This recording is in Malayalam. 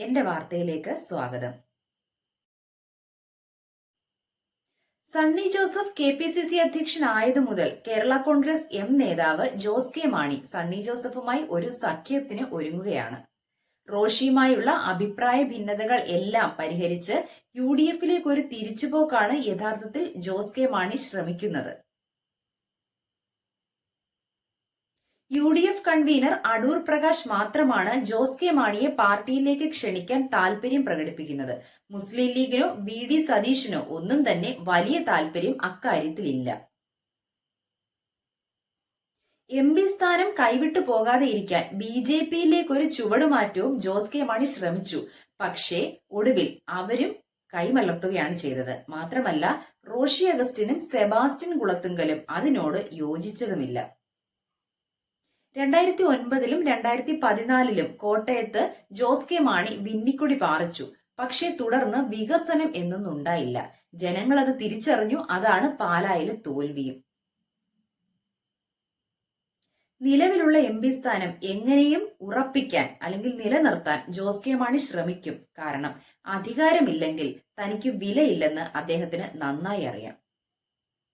എന്റെ വാർത്തയിലേക്ക് സ്വാഗതം. സണ്ണി ജോസഫ് KPCC അധ്യക്ഷനായതു മുതൽ കേരള കോൺഗ്രസ് എം നേതാവ് ജോസ് കെ മാണി സണ്ണി ജോസഫുമായി ഒരു സഖ്യത്തിന് ഒരുങ്ങുകയാണ്. റോഷിയുമായുള്ള അഭിപ്രായ ഭിന്നതകൾ എല്ലാം പരിഹരിച്ച് UDFിലേക്ക് ഒരു തിരിച്ചുപോക്കാണ് യഥാർത്ഥത്തിൽ ജോസ് കെ മാണി ശ്രമിക്കുന്നത്. UDF കൺവീനർ അടൂർ പ്രകാശ് മാത്രമാണ് ജോസ് കെ മാണിയെ പാർട്ടിയിലേക്ക് ക്ഷണിക്കാൻ താൽപര്യം പ്രകടിപ്പിക്കുന്നത്. മുസ്ലിം ലീഗിനോ VD സതീഷിനോ ഒന്നും തന്നെ വലിയ താൽപര്യം അക്കാര്യത്തിലില്ല. MP സ്ഥാനം കൈവിട്ടു പോകാതെ ഇരിക്കാൻ BJPയിലേക്ക് ഒരു ചുവടുമാറ്റവും ജോസ് കെ മാണി ശ്രമിച്ചു. പക്ഷേ ഒടുവിൽ അവരും കൈമലർത്തുകയാണ് ചെയ്തത്. മാത്രമല്ല, റോഷി അഗസ്റ്റിനും സെബാസ്റ്റ്യൻ കുളത്തുങ്കലും അതിനോട് യോജിച്ചതുമില്ല. 2009ലും 2014ലും കോട്ടയത്ത് ജോസ് കെ മാണി വിന്നിക്കൊടി പാറിച്ചു. പക്ഷേ തുടർന്ന് വികസനം എന്നൊന്നും ഉണ്ടായില്ല. ജനങ്ങൾ അത് തിരിച്ചറിഞ്ഞു. അതാണ് പാലായിലെ തോൽവിയും. നിലവിലുള്ള MP സ്ഥാനം എങ്ങനെയും ഉറപ്പിക്കാൻ അല്ലെങ്കിൽ നിലനിർത്താൻ ജോസ് കെ മാണി ശ്രമിക്കും. കാരണം അധികാരമില്ലെങ്കിൽ തനിക്ക് വിലയില്ലെന്ന് അദ്ദേഹത്തിന് നന്നായി അറിയാം.